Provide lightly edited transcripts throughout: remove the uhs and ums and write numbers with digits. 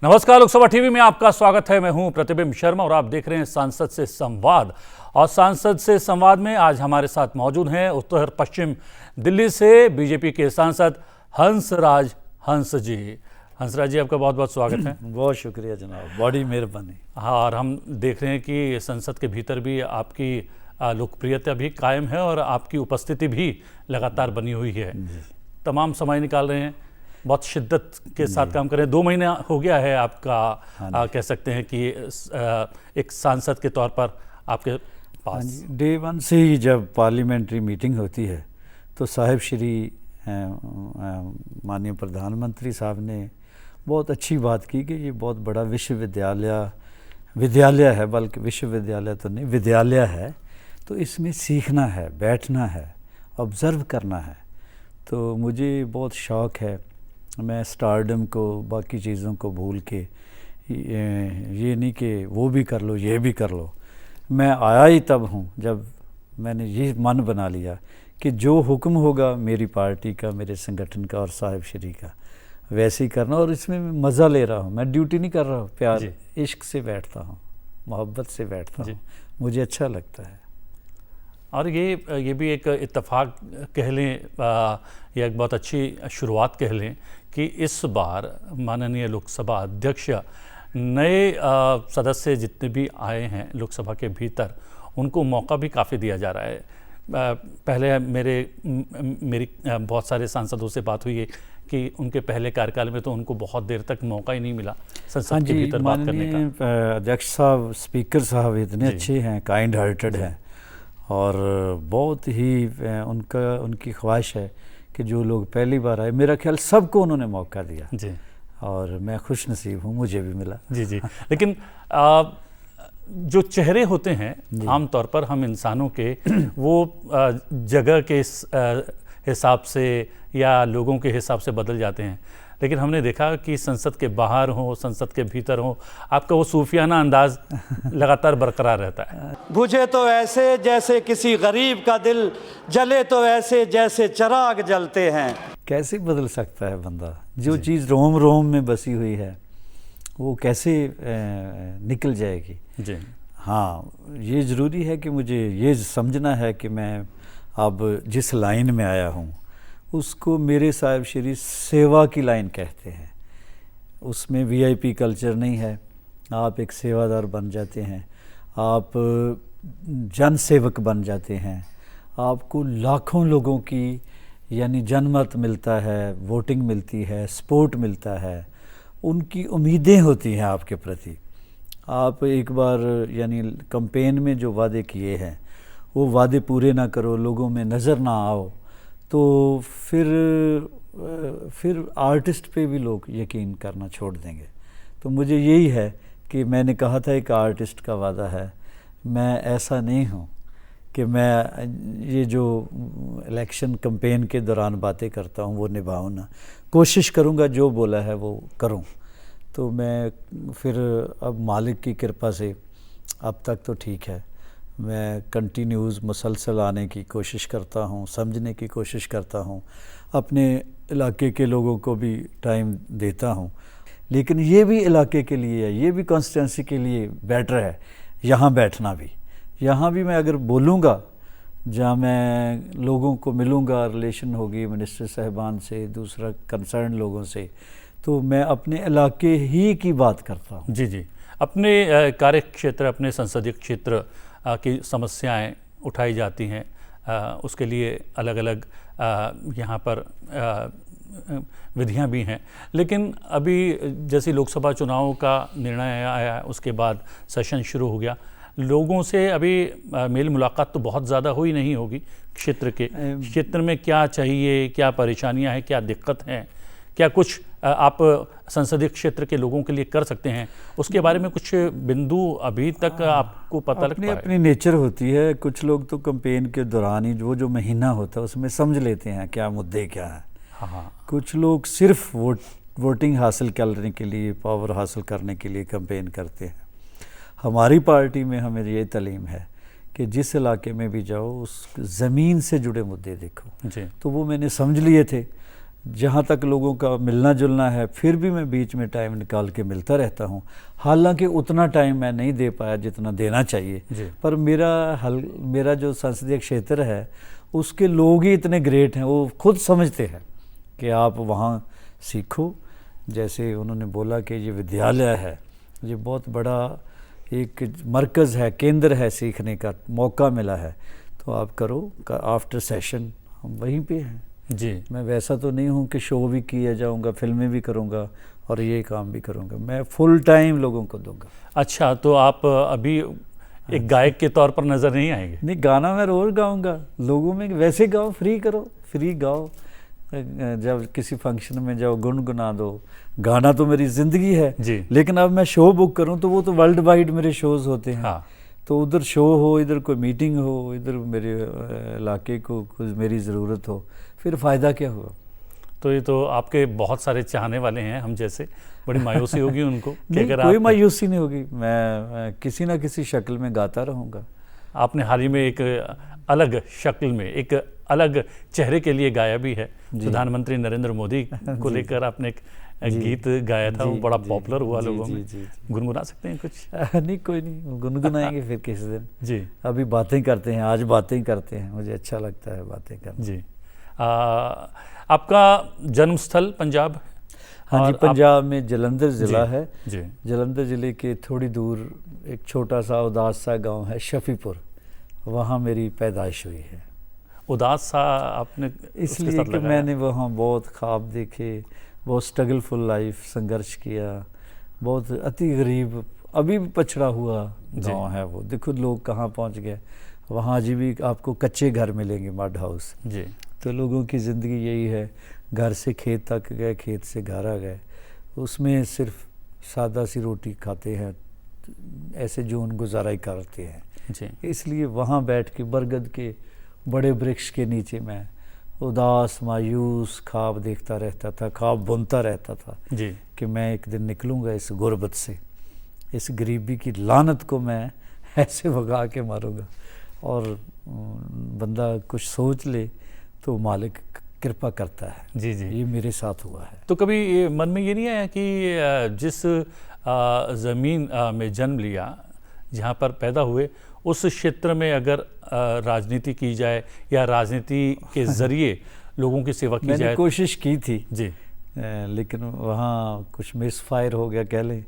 नमस्कार, लोकसभा टीवी में आपका स्वागत है। मैं हूं प्रतिबिंब शर्मा और आप देख रहे हैं सांसद से संवाद। और सांसद से संवाद में आज हमारे साथ मौजूद हैं उत्तर पश्चिम दिल्ली से बीजेपी के सांसद हंसराज हंस जी। हंसराज जी, आपका बहुत बहुत स्वागत है। बहुत शुक्रिया जनाब, बड़ी मेहरबानी। हाँ, और हम देख रहे हैं कि संसद के भीतर भी आपकी लोकप्रियता भी कायम है और आपकी उपस्थिति भी लगातार बनी हुई है। तमाम समय निकाल रहे हैं, बहुत शिद्दत के साथ काम कर रहे हैं। 2 महीने हो गया है आपका कह सकते हैं कि एक सांसद के तौर पर आपके पास। डे 1 से ही जब पार्लियामेंट्री मीटिंग होती है तो साहिब श्री माननीय प्रधानमंत्री साहब ने बहुत अच्छी बात की कि ये बहुत बड़ा विद्यालय है, बल्कि विश्वविद्यालय तो नहीं, विद्यालय है, तो इसमें सीखना है, बैठना है, ऑब्ज़र्व करना है। तो मुझे बहुत शौक़ है, मैं स्टारडम को, बाकी चीज़ों को भूल के, ये नहीं कि वो भी कर लो ये भी कर लो। मैं आया ही तब हूँ जब मैंने ये मन बना लिया कि जो हुक्म होगा मेरी पार्टी का, मेरे संगठन का और साहिब श्री का, वैसे ही करना। और इसमें मैं मज़ा ले रहा हूँ, मैं ड्यूटी नहीं कर रहा हूँ, प्यार इश्क से बैठता हूँ, मोहब्बत से बैठता हूँ, मुझे अच्छा लगता है। और ये भी एक इत्तेफाक कह लें या एक बहुत अच्छी शुरुआत कह लें कि इस बार माननीय लोकसभा अध्यक्ष नए सदस्य जितने भी आए हैं लोकसभा के भीतर, उनको मौका भी काफ़ी दिया जा रहा है। पहले मेरी बहुत सारे सांसदों से बात हुई है कि उनके पहले कार्यकाल में तो उनको बहुत देर तक मौका ही नहीं मिला संसद के भीतर बात करने का। अध्यक्ष साहब, स्पीकर साहब इतने अच्छे हैं, काइंड हार्टेड हैं, और बहुत ही उनकी ख्वाहिश है कि जो लोग पहली बार आए, मेरा ख्याल सबको उन्होंने मौका दिया जी, और मैं खुश नसीब हूँ, मुझे भी मिला जी। लेकिन जो चेहरे होते हैं आमतौर पर हम इंसानों के वो जगह के हिसाब से या लोगों के हिसाब से बदल जाते हैं, लेकिन हमने देखा कि संसद के बाहर हो, संसद के भीतर हो, आपका वो सूफियाना अंदाज लगातार बरकरार रहता है। बुझे तो ऐसे जैसे किसी गरीब का दिल, जले तो ऐसे जैसे चिराग जलते हैं। कैसे बदल सकता है बंदा? जो चीज़ रोम रोम में बसी हुई है वो कैसे निकल जाएगी जी। हाँ, ये ज़रूरी है कि मुझे ये समझना है कि मैं अब जिस लाइन में आया हूँ उसको मेरे साहिब श्री सेवा की लाइन कहते हैं। उसमें VIP कल्चर नहीं है, आप एक सेवादार बन जाते हैं, आप जन सेवक बन जाते हैं, आपको लाखों लोगों की यानी जनमत मिलता है, वोटिंग मिलती है, सपोर्ट मिलता है, उनकी उम्मीदें होती हैं आपके प्रति। आप एक बार यानी कैंपेन में जो वादे किए हैं वो वादे पूरे ना करो, लोगों में नज़र ना आओ, तो फिर आर्टिस्ट पे भी लोग यकीन करना छोड़ देंगे। तो मुझे यही है कि मैंने कहा था एक आर्टिस्ट का वादा है, मैं ऐसा नहीं हूँ कि मैं ये जो इलेक्शन कैंपेन के दौरान बातें करता हूँ वो निभाऊँ ना, कोशिश करूँगा जो बोला है वो करूँ। तो मैं फिर अब मालिक की कृपा से अब तक तो ठीक है, मैं कंटिन्यूज़ मुसलसल आने की कोशिश करता हूँ, समझने की कोशिश करता हूँ, अपने इलाके के लोगों को भी टाइम देता हूँ, लेकिन ये भी इलाके के लिए है, ये भी कॉन्स्टिट्यूंसी के लिए बेटर है यहाँ बैठना भी। यहाँ भी मैं अगर बोलूँगा, जहाँ मैं लोगों को मिलूँगा, रिलेशन होगी मिनिस्टर साहिबान से, दूसरा कंसर्न लोगों से, तो मैं अपने इलाके ही की बात करता हूँ। जी, अपने कार्य क्षेत्र, अपने संसदीय क्षेत्र की समस्याएं उठाई जाती हैं, उसके लिए अलग अलग यहाँ पर विधियां भी हैं। लेकिन अभी जैसे लोकसभा चुनाव का निर्णय आया, उसके बाद सेशन शुरू हो गया, लोगों से अभी मेल मुलाकात तो बहुत ज़्यादा हुई नहीं होगी। क्षेत्र में क्या चाहिए, क्या परेशानियां हैं, क्या दिक्कत हैं, क्या कुछ आप संसदीय क्षेत्र के लोगों के लिए कर सकते हैं, उसके बारे में कुछ बिंदु अभी तक आपको पता लग पाया? अपनी नेचर होती है, कुछ लोग तो कैंपेन के दौरान ही वो जो महीना होता है उसमें समझ लेते हैं क्या मुद्दे क्या हैं। हाँ, कुछ लोग सिर्फ वोटिंग हासिल करने के लिए, पावर हासिल करने के लिए कैंपेन करते हैं। हमारी पार्टी में हमें ये तालीम है कि जिस इलाके में भी जाओ उस ज़मीन से जुड़े मुद्दे देखो जी। तो वो मैंने समझ लिए थे जहाँ तक लोगों का मिलना जुलना है, फिर भी मैं बीच में टाइम निकाल के मिलता रहता हूँ। हालांकि उतना टाइम मैं नहीं दे पाया जितना देना चाहिए, पर मेरा जो संसदीय क्षेत्र है उसके लोग ही इतने ग्रेट हैं, वो खुद समझते हैं कि आप वहाँ सीखो। जैसे उन्होंने बोला कि ये विद्यालय है, ये बहुत बड़ा एक मरकज़ है, केंद्र है, सीखने का मौका मिला है, तो आप करो। आफ्टर सेशन हम वहीं पे हैं जी। मैं वैसा तो नहीं हूँ कि शो भी किया जाऊँगा, फिल्में भी करूँगा और ये काम भी करूँगा, मैं फुल टाइम लोगों को दूंगा। अच्छा, तो आप अभी एक गायक के तौर पर नज़र नहीं आएंगे? नहीं, गाना मैं रोज़ गाऊँगा, लोगों में वैसे गाओ, फ्री करो, फ्री गाओ, जब किसी फंक्शन में जाओ गुनगुना दो। गाना तो मेरी ज़िंदगी है जी। लेकिन अब मैं शो बुक करूँ तो वो तो वर्ल्ड वाइड मेरे शोज़ होते हैं। हाँ। तो उधर शो हो, इधर कोई मीटिंग हो, इधर मेरे इलाके को कुछ मेरी ज़रूरत हो, फिर फ़ायदा क्या हुआ? तो ये तो आपके बहुत सारे चाहने वाले हैं हम जैसे, बड़ी मायूसी होगी उनको कि नहीं, अगर कोई आप मायूसी नहीं होगी, मैं किसी ना किसी शक्ल में गाता रहूँगा। आपने हाल ही में एक अलग शक्ल में, एक अलग चेहरे के लिए गाया भी है। प्रधानमंत्री नरेंद्र मोदी को लेकर आपने एक गीत गाया था, वो बड़ा पॉपुलर हुआ लोगों में। गुनगुना सकते हैं कुछ? नहीं, कोई नहीं, गुनगुनाएंगे फिर किसी दिन। जी। अभी बातें करते हैं, आज बातें करते हैं, मुझे अच्छा लगता है बातें करना। जी। आपका जन्मस्थल पंजाब? हाँ जी, पंजाब में जलंधर ज़िला है। जी। जलंधर ज़िले के थोड़ी दूर एक छोटा सा उदास सा गांव है शफीपुर, वहाँ मेरी पैदाइश हुई है। उदास सा आपने इसलिए कि मैंने वहाँ बहुत ख्वाब देखे, बहुत स्ट्रगलफुल लाइफ संघर्ष किया, बहुत अति गरीब, अभी भी पछड़ा हुआ गांव है वो। देखो लोग कहाँ पहुँच गए, वहाँ अभी भी आपको कच्चे घर मिलेंगे, मड हाउस। जी। तो लोगों की ज़िंदगी यही है, घर से खेत तक गए, खेत से घर आ गए, उसमें सिर्फ सादा सी रोटी खाते हैं, ऐसे जून गुजारा ही करते हैं। जी। इसलिए वहाँ बैठ के बरगद के बड़े वृक्ष के नीचे मैं उदास मायूस ख्वाब देखता रहता था, ख्वाब बुनता रहता था जी। कि मैं एक दिन निकलूँगा इस गुर्बत से, इस गरीबी की लानत को मैं ऐसे भगा के मारूँगा। और बंदा कुछ सोच ले तो मालिक कृपा करता है। जी जी, ये मेरे साथ हुआ है। तो कभी मन में ये नहीं आया कि जिस ज़मीन में जन्म लिया, जहाँ पर पैदा हुए, उस क्षेत्र में अगर राजनीति की जाए या राजनीति के ज़रिए लोगों की सेवा की जाए? मैंने कोशिश की थी जी, लेकिन वहाँ कुछ मिसफायर हो गया कह लें,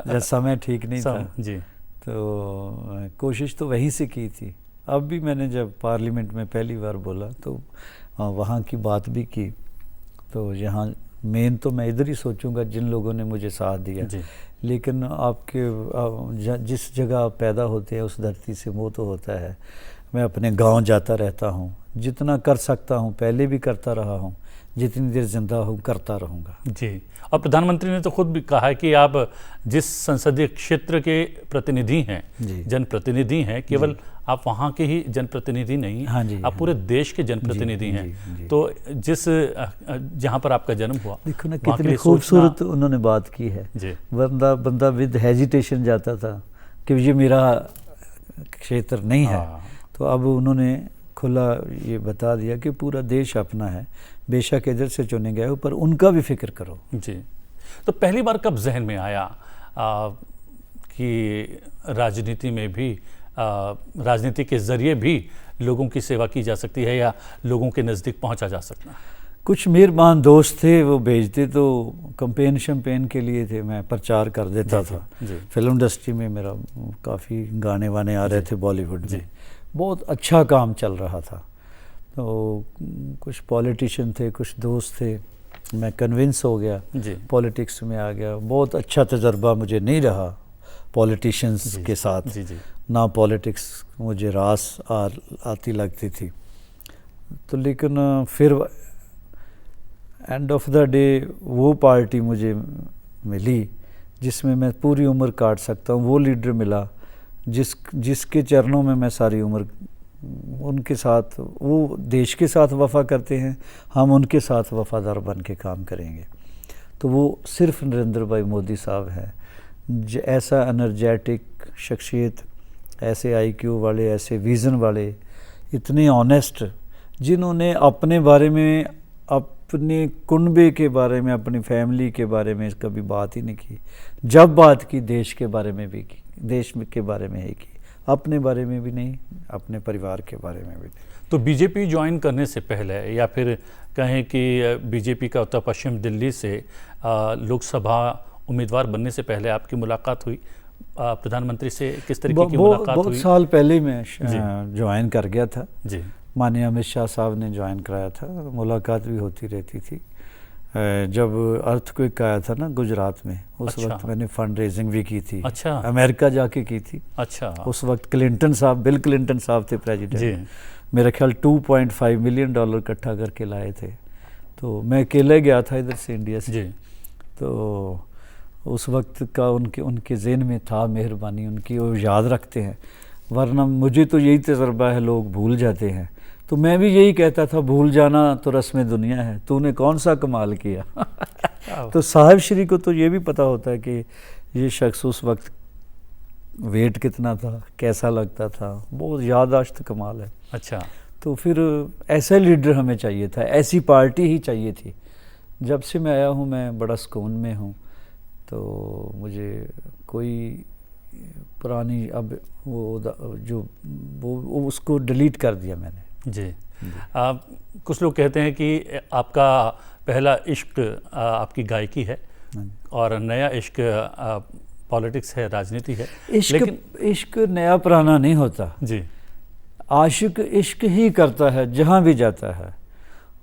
जब समय ठीक नहीं था जी। तो कोशिश तो वहीं से की थी। अब भी मैंने जब पार्लियामेंट में पहली बार बोला तो वहाँ की बात भी की। तो यहाँ मेन तो मैं इधर ही सोचूंगा जिन लोगों ने मुझे साथ दिया, लेकिन आपके जिस जगह आप पैदा होते हैं उस धरती से मोह तो होता है। मैं अपने गांव जाता रहता हूँ, जितना कर सकता हूँ पहले भी करता रहा हूँ, जितनी देर जिंदा हूँ करता रहूँगा। जी। और प्रधानमंत्री ने तो खुद भी कहा है कि आप जिस संसदीय क्षेत्र के प्रतिनिधि हैं, जनप्रतिनिधि हैं, केवल आप वहाँ के ही जनप्रतिनिधि नहीं, हाँ जी, आप पूरे देश के जनप्रतिनिधि हैं। तो जिस जहाँ पर आपका जन्म हुआ, देखो ना कितनी खूबसूरत उन्होंने बात की है। बंदा विद हेजिटेशन जाता था कि ये मेरा क्षेत्र नहीं है, तो अब उन्होंने खुला ये बता दिया कि पूरा देश अपना है, बेशक इधर से चुने गए हो पर उनका भी फिक्र करो। जी। तो पहली बार कब जहन में आया कि राजनीति में भी, राजनीति के ज़रिए भी लोगों की सेवा की जा सकती है या लोगों के नज़दीक पहुंचा जा सकता है? कुछ मेहरबान दोस्त थे, वो भेजते तो कंपेन शम्पेन के लिए थे, मैं प्रचार कर देता था। फिल्म इंडस्ट्री में मेरा काफ़ी गाने वाने आ रहे थे, बॉलीवुड में बहुत अच्छा काम चल रहा था। तो कुछ पॉलिटिशियन थे, कुछ दोस्त थे, मैं कन्विंस हो गया, पॉलिटिक्स में आ गया। बहुत अच्छा तजर्बा मुझे नहीं रहा पॉलिटिशियंस के साथ, ना पॉलिटिक्स मुझे रास आती लगती थी। तो लेकिन फिर एंड ऑफ द डे वो पार्टी मुझे मिली जिसमें मैं पूरी उम्र काट सकता हूँ, वो लीडर मिला जिसके चरणों में मैं सारी उम्र उनके साथ, वो देश के साथ वफा करते हैं, हम उनके साथ वफादार बन के काम करेंगे। तो वो सिर्फ नरेंद्र भाई मोदी साहब हैं, ऐसा एनर्जेटिक शख्सियत, ऐसे IQ वाले, ऐसे विज़न वाले, इतने ऑनेस्ट, जिन्होंने अपने बारे में अपने कुनबे के बारे में, अपनी फैमिली के बारे में कभी बात ही नहीं की। जब बात की देश के बारे में भी की, देश के बारे में ही की, अपने बारे में भी नहीं, अपने परिवार के बारे में भी नहीं। तो बीजेपी ज्वाइन करने से पहले, या फिर कहें कि बीजेपी का उत्तर पश्चिम दिल्ली से लोकसभा उम्मीदवार बनने से पहले आपकी मुलाकात हुई प्रधानमंत्री से? किस तरीके की मुलाकात हुई? बहुत साल पहले मैं ज्वाइन कर गया था जी। माननीय अमित शाह साहब ने ज्वाइन कराया था, मुलाकात भी होती रहती थी। जब अर्थक्वेक आया था ना गुजरात में, उस वक्त मैंने फंड रेजिंग भी की थी। अच्छा। अमेरिका जाके की थी। अच्छा। उस वक्त क्लिंटन साहब, बिल क्लिंटन साहब थे प्रेसिडेंट, मेरा ख्याल $2.5 मिलियन इकट्ठा करके लाए थे। तो मैं अकेले गया था इधर से, इंडिया से। जी। तो उस वक्त का उनके ज़हन में था मेहरबानी उनकी, वो याद रखते हैं, वरना मुझे तो यही तजर्बा है, लोग भूल जाते हैं। तो मैं भी यही कहता था, भूल जाना तो रस्म दुनिया है, तूने कौन सा कमाल किया। तो साहब श्री को तो ये भी पता होता है कि ये शख्स उस वक्त वेट कितना था, कैसा लगता था, बहुत याददाश्त कमाल है। अच्छा। तो फिर ऐसा लीडर हमें चाहिए था, ऐसी पार्टी ही चाहिए थी। जब से मैं आया हूँ मैं बड़ा सुकून में हूँ। तो मुझे कोई पुरानी अब वो उसको डिलीट कर दिया मैंने। जी। कुछ लोग कहते हैं कि आपका पहला इश्क आपकी गायकी है और नया इश्क पॉलिटिक्स है, राजनीति है। इश्क नया पुराना नहीं होता जी। आशिक इश्क ही करता है जहाँ भी जाता है।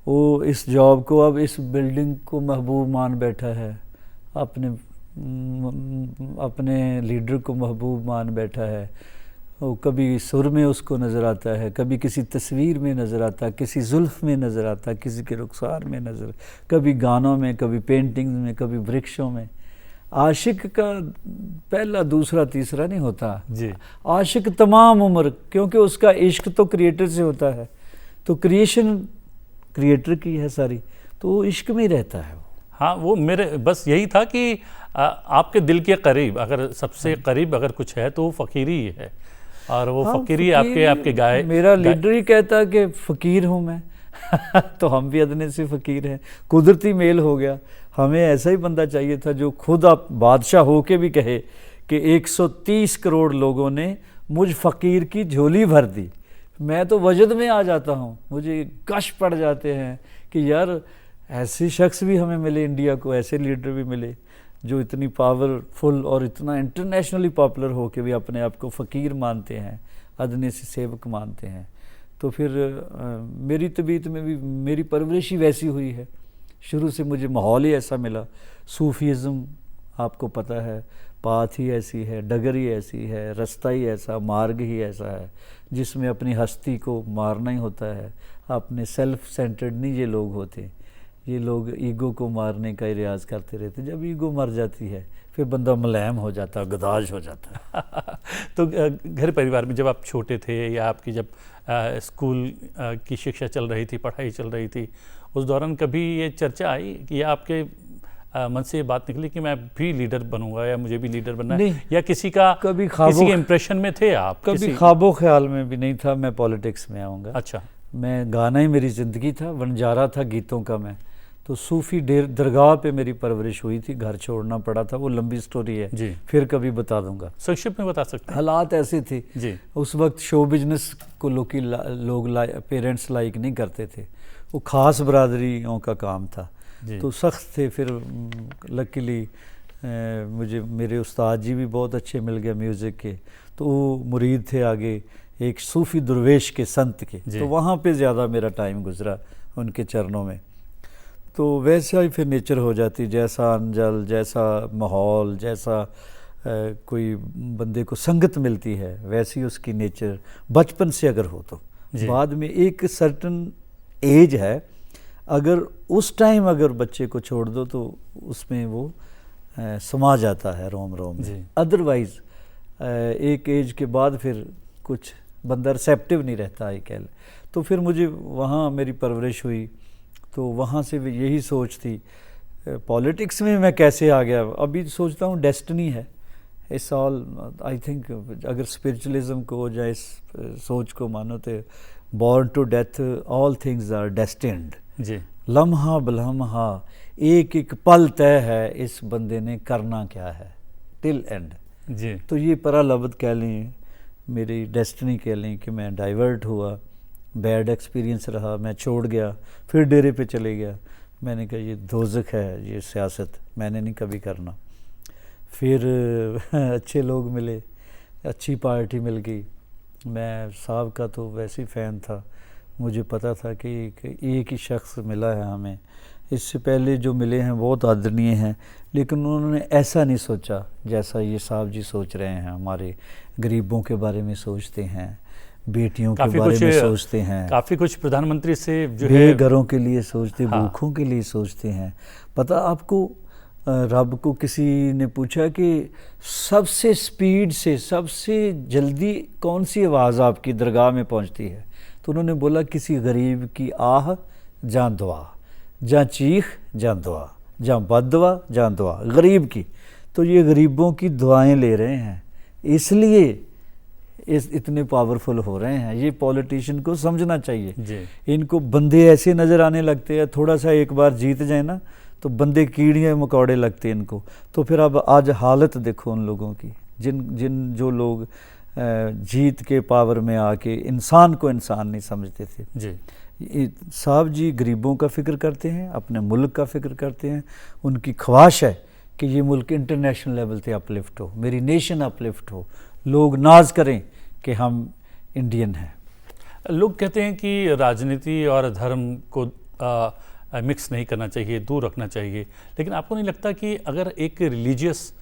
वो इस जॉब को, अब इस बिल्डिंग को महबूब मान बैठा है, अपने लीडर को महबूब मान बैठा है। वो कभी सुर में उसको नज़र आता है, कभी किसी तस्वीर में नज़र आता है, किसी जुल्फ़ में नज़र आता है, किसी के रुखसार में नज़र, कभी गानों में, कभी पेंटिंग्स में, कभी वृक्षों में। आशिक का पहला दूसरा तीसरा नहीं होता जी। आशिक तमाम उम्र, क्योंकि उसका इश्क तो क्रिएटर से होता है, तो क्रिएशन क्रिएटर की है सारी, तो वो इश्क में ही रहता है। हाँ, वो मेरे बस यही था कि आपके दिल के करीब, अगर सबसे करीब अगर कुछ है तो वो फ़कीरी है, और वो फ़कीरी आपके गाए। मेरा लीडर ही कहता कि फ़कीर हूँ मैं। तो हम भी अदने से फ़कीर हैं, कुदरती मेल हो गया। हमें ऐसा ही बंदा चाहिए था जो खुद आप बादशाह हो के भी कहे कि 130 करोड़ लोगों ने मुझ फ़कीर की झोली भर दी। मैं तो वजद में आ जाता हूँ, मुझे कश पड़ जाते हैं कि यार ऐसे शख्स भी हमें मिले, इंडिया को ऐसे लीडर भी मिले जो इतनी पावरफुल और इतना इंटरनेशनली पॉपुलर हो के भी अपने आप को फ़कीर मानते हैं, अदने से सेवक मानते हैं। तो फिर मेरी तबीयत में भी मेरी परवरिश ही वैसी हुई है, शुरू से मुझे माहौल ही ऐसा मिला। सूफीज़म आपको पता है, पाथ ही ऐसी है, डगर ही ऐसी है, रास्ता ही ऐसा, मार्ग ही ऐसा है जिसमें अपनी हस्ती को मारना ही होता है। अपने सेल्फ सेंटर्ड नहीं ये लोग होते, ये लोग ईगो को मारने का ही रियाज करते रहते। जब ईगो मर जाती है फिर बंदा मुलायम हो जाता है, गदाज हो जाता है। तो घर परिवार में जब आप छोटे थे, या आपकी जब स्कूल की शिक्षा चल रही थी, पढ़ाई चल रही थी, उस दौरान कभी ये चर्चा आई कि या आपके मन से ये बात निकली कि मैं भी लीडर बनूंगा या मुझे भी लीडर बनना है, या किसी के इम्प्रेशन में थे आप? कभी ख्वाबो ख्याल में भी नहीं था मैं पॉलिटिक्स में आऊँगा। अच्छा। मैं गाना ही मेरी ज़िंदगी था, वनजारा था गीतों का मैं। तो सूफ़ी दरगाह पे मेरी परवरिश हुई थी, घर छोड़ना पड़ा था, वो लंबी स्टोरी है जी, फिर कभी बता दूंगा। संक्षिप्त में बता सकते हैं? हालात ऐसे थे जी, उस वक्त शो बिजनेस को लोग पेरेंट्स लाइक नहीं करते थे, वो ख़ास बरादरियों का काम था, तो सख्त थे। फिर लकीली मुझे मेरे उस्ताद जी भी बहुत अच्छे मिल गए म्यूज़िक के, तो वो मुरीद थे आगे एक सूफ़ी दुर्वेश के, संत के, तो वहाँ पे ज़्यादा मेरा टाइम गुजरा उनके चरणों में। तो वैसा ही फिर नेचर हो जाती, जैसा अंजल, जैसा माहौल, जैसा कोई बंदे को संगत मिलती है, वैसी उसकी नेचर बचपन से अगर हो तो। बाद में एक सर्टन एज है, अगर उस टाइम अगर बच्चे को छोड़ दो तो उसमें वो समा जाता है रोम रोम में। अदरवाइज़ एक एज के बाद फिर कुछ बंदा रिसेप्टिव नहीं रहता आई कैल। तो फिर मुझे वहाँ मेरी परवरिश हुई, तो वहाँ से भी यही सोच थी। पॉलिटिक्स में मैं कैसे आ गया अभी सोचता हूँ डेस्टिनी है, इट्स ऑल आई थिंक। अगर स्पिरिचुअलिज्म को या इस सोच को मानो तो born to death all things are destined, जी लम्हा बलम्हा एक एक पल तय है इस बंदे ने करना क्या है टिल एंड। जी तो ये परालब्ध कह लें, मेरी डेस्टिनी कह लें कि मैं डाइवर्ट हुआ, बैड एक्सपीरियंस रहा, मैं छोड़ गया, फिर डेरे पे चले गया। मैंने कहा ये दोज़ख है, ये सियासत मैंने नहीं कभी करना। फिर अच्छे लोग मिले, अच्छी पार्टी मिल गई। मैं साहब का तो वैसे ही फ़ैन था, मुझे पता था कि एक ही शख्स मिला है हमें, इससे पहले जो मिले हैं बहुत आदरणीय हैं, लेकिन उन्होंने ऐसा नहीं सोचा जैसा ये साहब जी सोच रहे हैं। हमारे गरीबों के बारे में सोचते हैं, बेटियों के बारे में सोचते हैं, काफ़ी कुछ प्रधानमंत्री से जो है बेघरों के लिए सोचते, हाँ। भूखों के लिए सोचते हैं। पता आपको, रब को किसी ने पूछा कि सबसे स्पीड से सबसे जल्दी कौन सी आवाज़ आपकी दरगाह में पहुंचती है? तो उन्होंने बोला किसी गरीब की आह जां दुआ, जां चीख जां दुआ, जां बद्दुआ जां दुआ, गरीब की। तो ये गरीबों की दुआएं ले रहे हैं, इसलिए इतने पावरफुल हो रहे हैं। ये पॉलिटिशियन को समझना चाहिए जी। इनको बंदे ऐसे नज़र आने लगते हैं, थोड़ा सा एक बार जीत जाए ना तो बंदे कीड़ियाँ मकौड़े लगते हैं इनको। तो फिर अब आज हालत देखो उन लोगों की, जो लोग जीत के पावर में आके इंसान को इंसान नहीं समझते थे। जी साहब जी गरीबों का फ़िक्र करते हैं, अपने मुल्क का फ़िक्र करते हैं। उनकी ख्वाहिश है कि ये मुल्क इंटरनेशनल लेवल पे अपलिफ्ट हो, मेरी नेशन अपलिफ्ट हो, लोग नाज करें कि हम इंडियन हैं। लोग कहते हैं कि राजनीति और धर्म को मिक्स नहीं करना चाहिए, दूर रखना चाहिए, लेकिन आपको नहीं लगता कि अगर एक रिलीजियस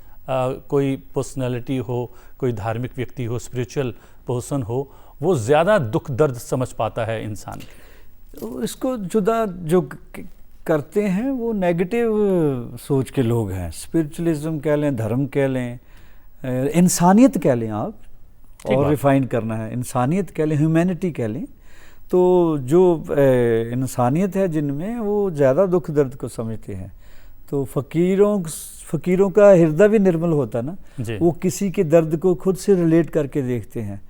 कोई पर्सनालिटी हो, कोई धार्मिक व्यक्ति हो, स्पिरिचुअल पर्सन हो, वो ज़्यादा दुख दर्द समझ पाता है इंसान के? तो इसको जुदा जो करते हैं वो नेगेटिव सोच के लोग हैं। स्पिरिचुअलिज्म कह लें, धर्म कह लें, इंसानियत कह लें आप, और रिफाइन करना है, इंसानियत कह लें, ह्यूमैनिटी कह लें। तो जो इंसानियत है जिनमें, वो ज़्यादा दुख दर्द को समझते हैं। तो फ़कीरों का हृदय भी निर्मल होता ना, वो किसी के दर्द को खुद से रिलेट करके देखते हैं।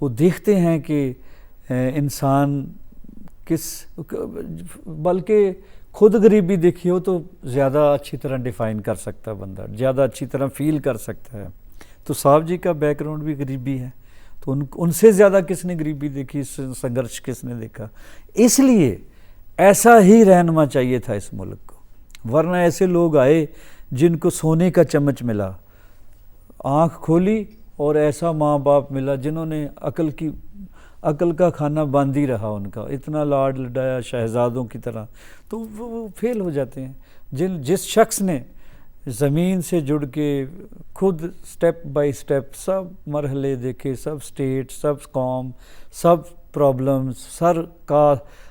वो देखते हैं कि इंसान किस, बल्कि खुद गरीबी देखी हो तो ज़्यादा अच्छी तरह डिफ़ाइन कर सकता है बंदा, ज़्यादा अच्छी तरह फील कर सकता है। तो साहब जी का बैकग्राउंड भी गरीबी है, तो उनसे ज़्यादा किसने गरीबी देखी, संघर्ष किसने देखा। इसलिए ऐसा ही रहनुमा चाहिए था इस मुल्क को, वरना ऐसे लोग आए जिनको सोने का चम्मच मिला, आँख खोली, और ऐसा माँ बाप मिला जिन्होंने अकल का खाना बंद ही रहा उनका, इतना लाड लडाया शहजादों की तरह। तो वो फेल हो जाते हैं। जिस शख्स ने ज़मीन से जुड़ के खुद स्टेप बाय स्टेप सब मरहले देखे, सब स्टेट, सब कौम, सब प्रॉब्लम्स,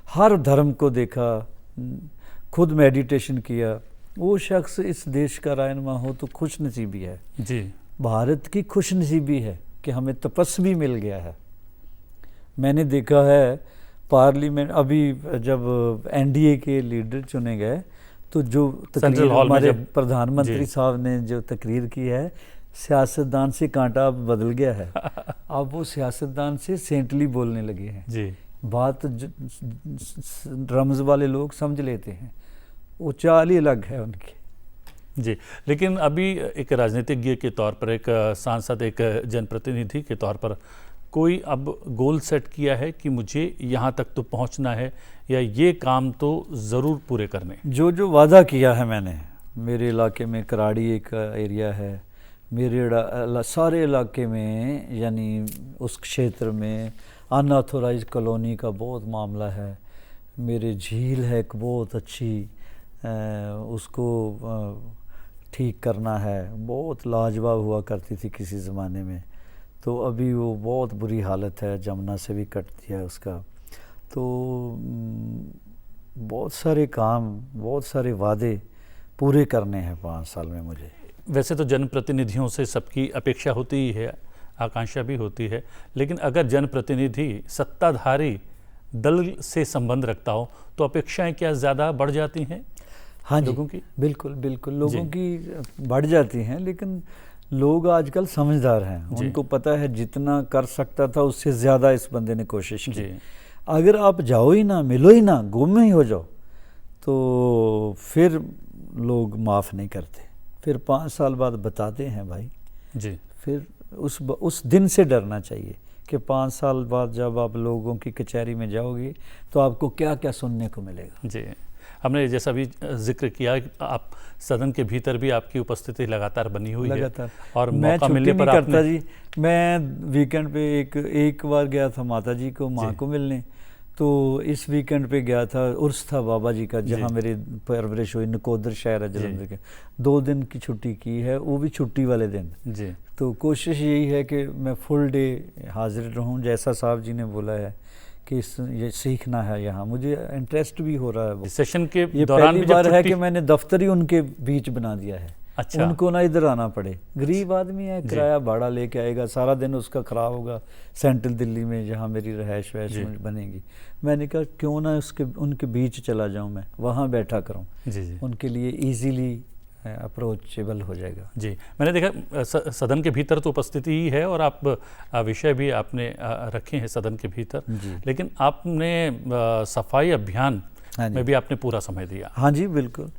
हर धर्म को देखा, खुद मेडिटेशन किया, वो शख्स इस देश का रहनुमा हो तो खुश नसीबी है। जी, भारत की खुश नसीबी है कि हमें तपस्वी मिल गया है। मैंने देखा है पार्लियामेंट, अभी जब एनडीए के लीडर चुने गए तो जो तकरीर हमारे प्रधानमंत्री साहब ने जो तकरीर की है, सियासतदान से कांटा बदल गया है। अब वो सियासतदान से सेंटली बोलने लगे हैं। जी, बात रमज़ वाले लोग समझ लेते हैं, वो चाल ही अलग है उनकी। जी, लेकिन अभी एक राजनीतिज्ञ के तौर पर, एक सांसद, एक जनप्रतिनिधि के तौर पर कोई अब गोल सेट किया है कि मुझे यहाँ तक तो पहुँचना है, या ये काम तो ज़रूर पूरे करने? जो वादा किया है मैंने, मेरे इलाके में कराड़ी एक एरिया है, मेरे सारे इलाके में, यानी उस क्षेत्र में अनऑथोराइज कॉलोनी का बहुत मामला है। मेरे झील है एक बहुत अच्छी, उसको ठीक करना है, बहुत लाजवाब हुआ करती थी किसी ज़माने में, तो अभी वो बहुत बुरी हालत है, जमुना से भी कट दिया है उसका। तो बहुत सारे काम, बहुत सारे वादे पूरे करने हैं 5 साल में मुझे। वैसे तो जनप्रतिनिधियों से सबकी अपेक्षा होती ही है, आकांक्षा भी होती है, लेकिन अगर जनप्रतिनिधि सत्ताधारी दल से संबंध रखता हो तो अपेक्षाएं क्या ज़्यादा बढ़ जाती हैं? हाँ जी, लोगों की? बिल्कुल लोगों की बढ़ जाती हैं, लेकिन लोग आजकल समझदार हैं, उनको पता है जितना कर सकता था उससे ज़्यादा इस बंदे ने कोशिश की। अगर आप जाओ ही ना, मिलो ही ना, गुम ही हो जाओ, तो फिर लोग माफ़ नहीं करते, फिर 5 साल बाद बताते हैं भाई जी। फिर उस दिन से डरना चाहिए कि 5 साल बाद जब आप लोगों की कचहरी में जाओगे तो आपको क्या क्या सुनने को मिलेगा। जी, हमने जैसा भी जिक्र किया कि आप सदन के भीतर भी आपकी उपस्थिति लगातार बनी हुई लगातार है और मैं मौका छुट्टी मिलने नहीं पर करता आपने जी। मैं वीकेंड पे एक बार गया था माता जी को, माँ जी। को मिलने, तो इस वीकेंड पे गया था, उर्स था बाबा जी का, जहाँ जी। मेरी परवरिश हुई, नकोदर शहर है जी। जलंधर के। 2 दिन की छुट्टी की है, वो भी छुट्टी वाले दिन। जी। तो कोशिश यही है कि मैं फुल डे हाजिर रहूं, जैसा साहब जी ने बोला है कि ये सीखना है, यहाँ मुझे इंटरेस्ट भी हो रहा है। वो सेशन के ये दौरान पहली भी जब बार है छुट्टी कि मैंने दफ्तर ही उनके बीच बना दिया है। अच्छा। उनको ना इधर आना पड़े, गरीब आदमी है, जी। किराया भाड़ा लेके आएगा, सारा दिन उसका ख़राब होगा सेंट्रल दिल्ली में जहाँ मेरी रहायश वहश जी। बनेगी। मैंने कहा क्यों ना उनके बीच चला जाऊँ, मैं वहाँ बैठा करूँ, जी। जी। उनके लिए ईजीली अप्रोचेबल हो जाएगा। जी, मैंने देखा सदन के भीतर तो उपस्थिति ही है और आप विषय भी आपने रखे हैं सदन के भीतर, लेकिन आपने सफाई अभियान में भी आपने पूरा समय दिया। हाँ जी, बिल्कुल।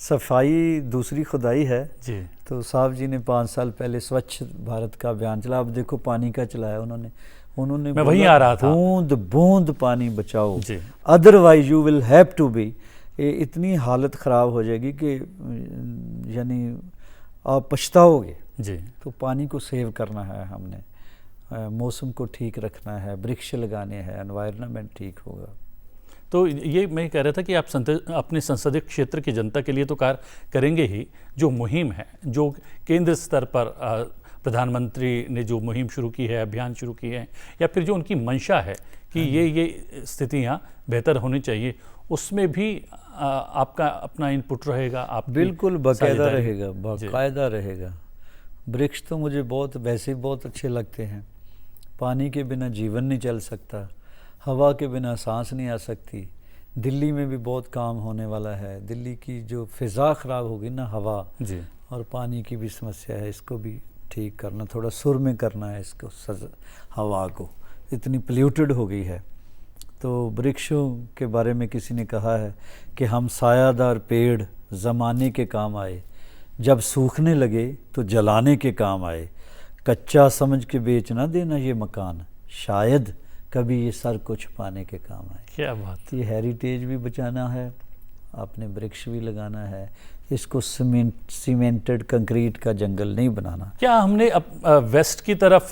सफाई दूसरी खुदाई है जी। तो साहब जी ने 5 साल पहले स्वच्छ भारत का अभियान चला। अब देखो पानी का चलाया उन्होंने मैं वहीं आ रहा था, बूंद बूंद पानी बचाओ, जी। Otherwise you will have to be. इतनी हालत ख़राब हो जाएगी कि यानी आप पछताओगे। जी। तो पानी को सेव करना है हमने, मौसम को ठीक रखना है, वृक्ष लगाने हैं, एनवायरनमेंट ठीक होगा। तो ये मैं कह रहा था कि आप अपने संसदीय क्षेत्र की जनता के लिए तो कार्य करेंगे ही, जो मुहिम है, जो केंद्र स्तर पर प्रधानमंत्री ने जो मुहिम शुरू की है, अभियान शुरू की है, या फिर जो उनकी मंशा है कि ये स्थितियाँ बेहतर होनी चाहिए, उसमें भी आपका अपना इनपुट रहेगा। आप बिल्कुल बाकायदा रहेगा, बाकायदा रहेगा। वृक्ष तो मुझे वैसे ही बहुत अच्छे लगते हैं। पानी के बिना जीवन नहीं चल सकता, हवा के बिना सांस नहीं आ सकती। दिल्ली में भी बहुत काम होने वाला है। दिल्ली की जो फ़िज़ा ख़राब होगी ना, हवा जी। और पानी की भी समस्या है, इसको भी ठीक करना, थोड़ा सुर में करना है इसको, हवा को, इतनी पोल्यूटेड हो गई है। तो वृक्षों के बारे में किसी ने कहा है कि हम सायादार पेड़ ज़माने के काम आए, जब सूखने लगे तो जलाने के काम आए, कच्चा समझ के बेच ना देना ये मकान, शायद कभी ये सर को छुपाने के काम आए। क्या बात। ये हेरिटेज भी बचाना है, आपने वृक्ष भी लगाना है, इसको सीमेंटेड कंक्रीट का जंगल नहीं बनाना। क्या हमने वेस्ट की तरफ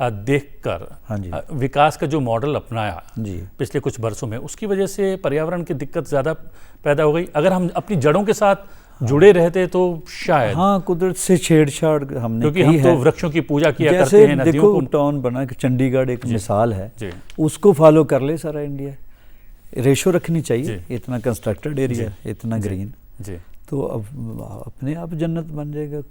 देखकर हाँ जी, विकास का जो मॉडल अपनाया जी, पिछले कुछ वर्षों में, उसकी वजह से पर्यावरण की दिक्कत ज़्यादा पैदा हो गई? अगर हम अपनी जड़ों के साथ जुड़े रहते तो शायद। हाँ, कुदरत से छेड़छाड़ हमने क्योंकि की हम है। तो वृक्षों की पूजा किया जैसे करते हैं, नदियों देखो को। टाउन बना कि चंडीगढ़ एक मिसाल है, जी। उसको फॉलो कर ले सारा इंडिया। रेशो रखनी चाहिए, जी। इतना कंस्ट्रक्टेड एरिया, इतना ग्रीन, जी। तो अब अपने आप जन्नत बन जाएगा।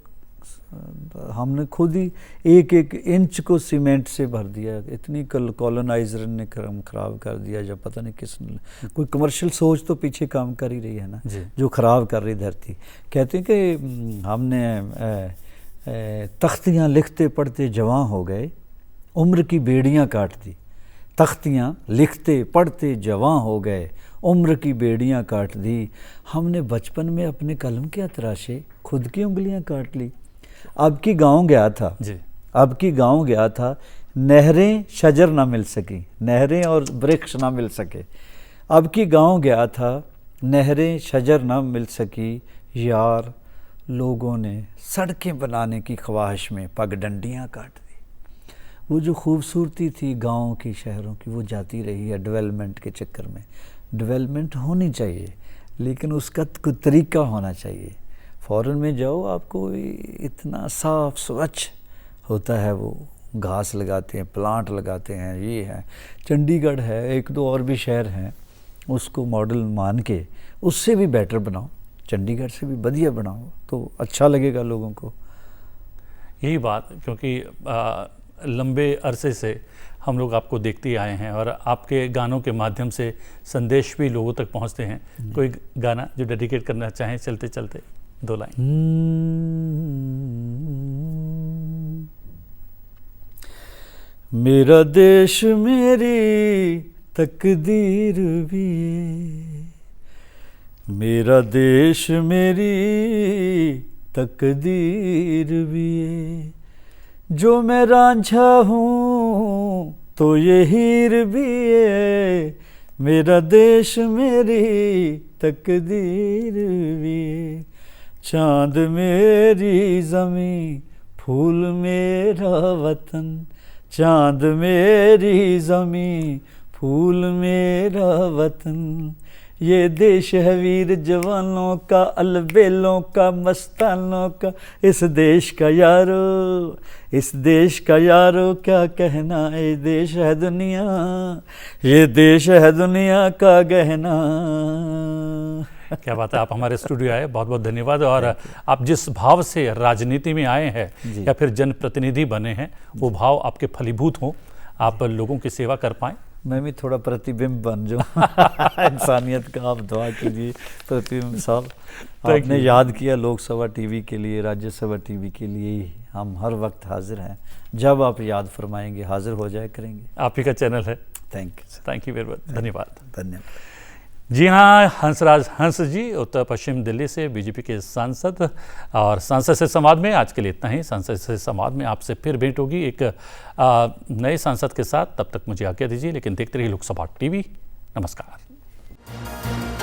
हमने खुद ही एक एक इंच को सीमेंट से भर दिया, इतनी कॉलोनाइजर ने क्रम खराब कर दिया, जब पता नहीं किसने, कोई कमर्शियल सोच तो पीछे काम कर ही रही है ना, जो ख़राब कर रही धरती। कहते हैं कि हमने तख्तियाँ लिखते पढ़ते जवां हो गए, उम्र की बेड़ियाँ काट दी। तख्तियाँ लिखते पढ़ते जवां हो गए, उम्र की बेड़ियाँ काट दी। हमने बचपन में अपने कलम क्या तराशे, खुद की उंगलियाँ काट ली। अब की गांव गया था जी। अब की गांव गया था, नहरें शजर ना मिल सकी, नहरें और वृक्ष ना मिल सके। अब की गांव गया था, नहरें शजर ना मिल सकी, यार लोगों ने सड़कें बनाने की ख्वाहिश में पगडंडियाँ काट दी। वो जो खूबसूरती थी गाँव की, शहरों की, वो जाती रही है डेवलपमेंट के चक्कर में। डेवलपमेंट होनी चाहिए, लेकिन उसका कोई तरीका होना चाहिए। फ़ॉरेन में जाओ, आपको इतना साफ स्वच्छ होता है, वो घास लगाते हैं, प्लांट लगाते हैं, ये है। चंडीगढ़ है, 1-2 और भी शहर हैं, उसको मॉडल मान के उससे भी बेटर बनाओ, चंडीगढ़ से भी बढ़िया बनाओ, तो अच्छा लगेगा लोगों को। यही बात, क्योंकि लंबे अरसे से हम लोग आपको देखते आए हैं और आपके गानों के माध्यम से संदेश भी लोगों तक पहुंचते हैं। कोई गाना जो डेडिकेट करना चाहें चलते चलते, 2 लाइन। मेरा देश मेरी तकदीर भी, मेरा देश मेरी तकदीर भी है, जो मैं रांझा हूँ तो ये हीर भी है। मेरा देश मेरी तकदीर भी है, चाँद मेरी ज़मीं फूल मेरा वतन, चाँद मेरी ज़मीं फूल मेरा वतन। ये देश है वीर जवानों का, अलबेलों का, मस्तानों का। इस देश का यारो, इस देश का यारो क्या कहना, ये देश है दुनिया, ये देश है दुनिया का गहना। क्या बात है, आप हमारे स्टूडियो आए, बहुत बहुत धन्यवाद। और आप जिस भाव से राजनीति में आए हैं या फिर जनप्रतिनिधि बने हैं, वो भाव आपके फलीभूत हों, आप लोगों की सेवा कर पाएँ। मैं भी थोड़ा प्रतिबिंब बन जाऊँ इंसानियत का। आप दुआ कीजिए प्रतिबिंब साहब। आपने याद किया लोकसभा टीवी के लिए, राज्यसभा टीवी के लिए हम हर वक्त हाजिर हैं। जब आप याद फरमाएंगे हाजिर हो जाए करेंगे। आप ही का चैनल है। थैंक यू वेरी मच, धन्यवाद। धन्यवाद। जी हाँ, हंसराज हंस जी उत्तर पश्चिम दिल्ली से बीजेपी के सांसद। और सांसद से संवाद में आज के लिए इतना ही। सांसद से संवाद में आपसे फिर भेंट होगी एक नए सांसद के साथ। तब तक मुझे आज्ञा दीजिए, लेकिन देखते रहिए लोकसभा टीवी। नमस्कार।